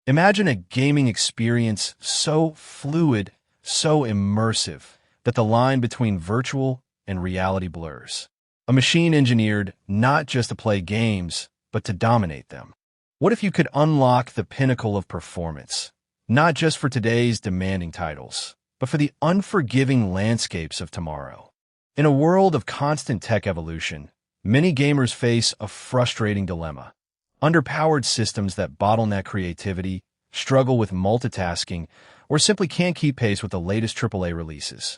Imagine a gaming experience so fluid, so immersive, that the line between virtual and reality blurs. A machine engineered not just to play games, but to dominate them. What if you could unlock the pinnacle of performance, not just for today's demanding titles, but for the unforgiving landscapes of tomorrow? In a world of constant tech evolution, many gamers face a frustrating dilemma. Underpowered systems that bottleneck creativity, struggle with multitasking, or simply can't keep pace with the latest AAA releases.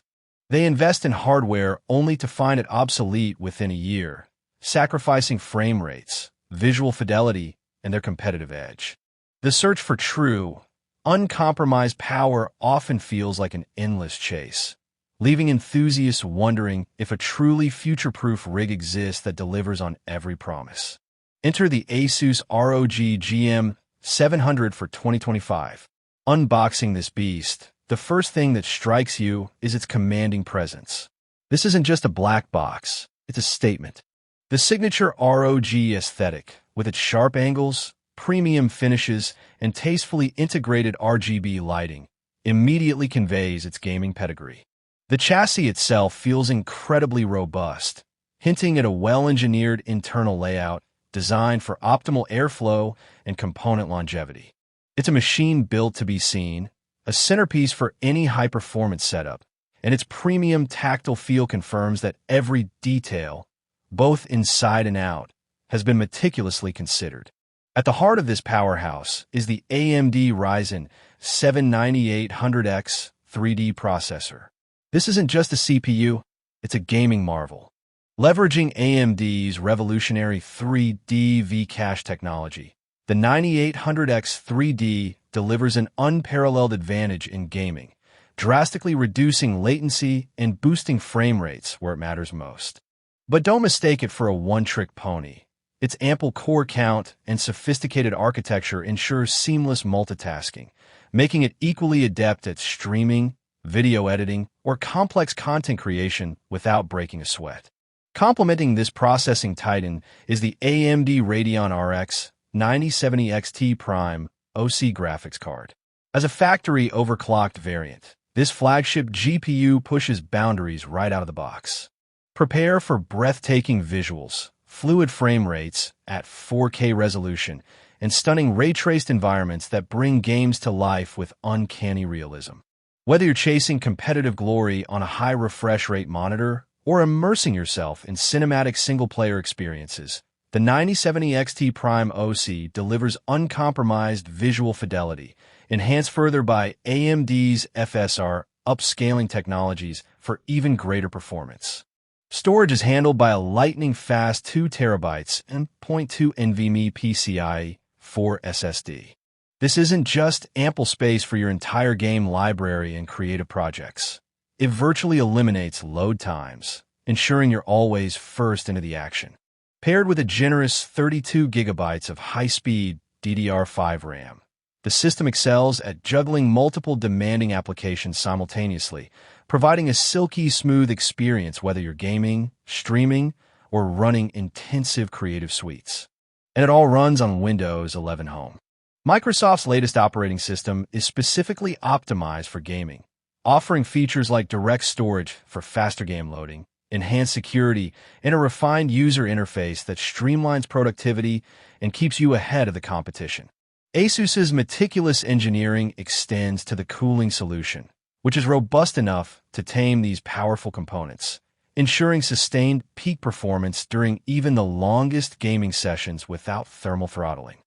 They invest in hardware only to find it obsolete within a year, sacrificing frame rates, visual fidelity, and their competitive edge. The search for true, uncompromised power often feels like an endless chase, leaving enthusiasts wondering if a truly future-proof rig exists that delivers on every promise. Enter the ASUS ROG GM700 for 2025. Unboxing this beast, the first thing that strikes you is its commanding presence. This isn't just a black box, it's a statement. The signature ROG aesthetic, with its sharp angles, premium finishes, and tastefully integrated RGB lighting, immediately conveys its gaming pedigree. The chassis itself feels incredibly robust, hinting at a well-engineered internal layout designed for optimal airflow and component longevity. It's a machine built to be seen, a centerpiece for any high-performance setup, and its premium tactile feel confirms that every detail, both inside and out, has been meticulously considered. At the heart of this powerhouse is the AMD Ryzen 7800X 3D processor. This isn't just a CPU, it's a gaming marvel. Leveraging AMD's revolutionary 3D V-Cache technology, the 9800X 3D delivers an unparalleled advantage in gaming, drastically reducing latency and boosting frame rates where it matters most. But don't mistake it for a one-trick pony. Its ample core count and sophisticated architecture ensures seamless multitasking, making it equally adept at streaming, video editing, or complex content creation without breaking a sweat. Complementing this processing titan is the AMD Radeon RX 9070 XT Prime OC graphics card. As a factory overclocked variant, this flagship GPU pushes boundaries right out of the box. Prepare for breathtaking visuals, fluid frame rates at 4K resolution, and stunning ray-traced environments that bring games to life with uncanny realism. Whether you're chasing competitive glory on a high refresh rate monitor or immersing yourself in cinematic single-player experiences, the 9070 XT Prime OC delivers uncompromised visual fidelity, enhanced further by AMD's FSR upscaling technologies for even greater performance. Storage is handled by a lightning-fast 2 TB and 0.2 NVMe PCIe 4 SSD. This isn't just ample space for your entire game library and creative projects. It virtually eliminates load times, ensuring you're always first into the action. Paired with a generous 32 GB of high-speed DDR5 RAM, the system excels at juggling multiple demanding applications simultaneously, providing a silky smooth experience whether you're gaming, streaming, or running intensive creative suites. And it all runs on Windows 11 Home. Microsoft's latest operating system is specifically optimized for gaming, offering features like direct storage for faster game loading, enhanced security, and a refined user interface that streamlines productivity and keeps you ahead of the competition. ASUS's meticulous engineering extends to the cooling solution, which is robust enough to tame these powerful components, ensuring sustained peak performance during even the longest gaming sessions without thermal throttling.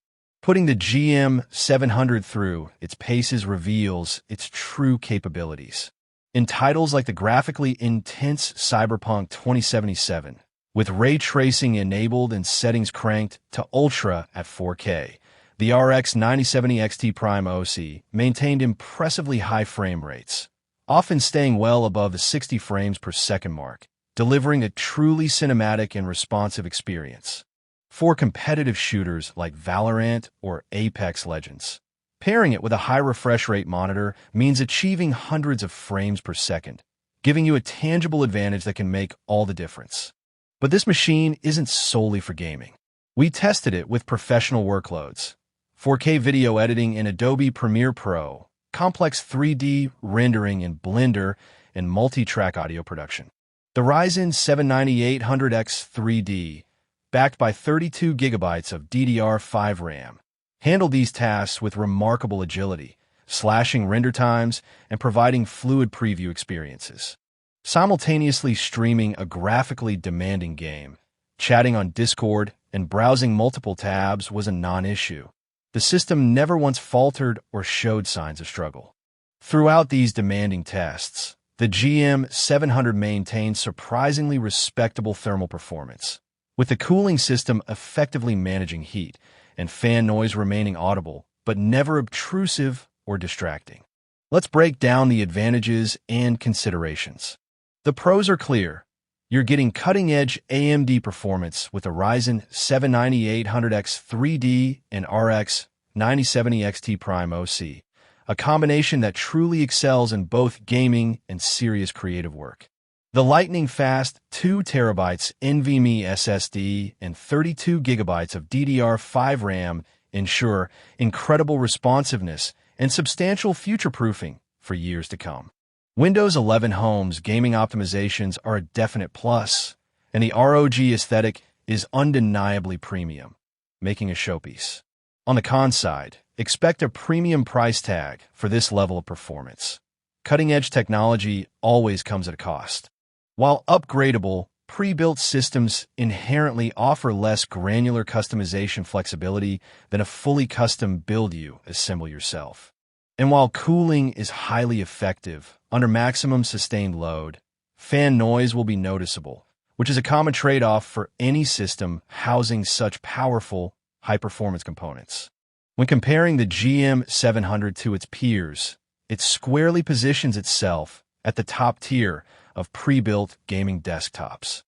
Putting the GM700 through its paces reveals its true capabilities. In titles like the graphically intense Cyberpunk 2077, with ray tracing enabled and settings cranked to ultra at 4K, the RX 9070 XT Prime OC maintained impressively high frame rates, often staying well above the 60 frames per second mark, delivering a truly cinematic and responsive experience. For competitive shooters like Valorant or Apex Legends, pairing it with a high refresh rate monitor means achieving hundreds of frames per second, giving you a tangible advantage that can make all the difference. But this machine isn't solely for gaming. We tested it with professional workloads. 4K video editing in Adobe Premiere Pro, complex 3D rendering in Blender, and multi-track audio production. The Ryzen 7800X 3D, backed by 32 gigabytes of DDR5 RAM, handled these tasks with remarkable agility, slashing render times and providing fluid preview experiences. Simultaneously streaming a graphically demanding game, chatting on Discord, and browsing multiple tabs was a non-issue. The system never once faltered or showed signs of struggle. Throughout these demanding tests, the GM700 maintained surprisingly respectable thermal performance, with the cooling system effectively managing heat and fan noise remaining audible, but never obtrusive or distracting. Let's break down the advantages and considerations. The pros are clear. You're getting cutting-edge AMD performance with a Ryzen 7800X 3D and RX 9070 XT Prime OC, a combination that truly excels in both gaming and serious creative work. The lightning-fast 2 TB NVMe SSD and 32 GB of DDR5 RAM ensure incredible responsiveness and substantial future-proofing for years to come. Windows 11 Home's gaming optimizations are a definite plus, and the ROG aesthetic is undeniably premium, making a showpiece. On the con side, expect a premium price tag for this level of performance. Cutting-edge technology always comes at a cost. While upgradable, pre-built systems inherently offer less granular customization flexibility than a fully custom build you assemble yourself. And while cooling is highly effective under maximum sustained load, fan noise will be noticeable, which is a common trade-off for any system housing such powerful, high-performance components. When comparing the GM700 to its peers, it squarely positions itself at the top tier of pre-built gaming desktops.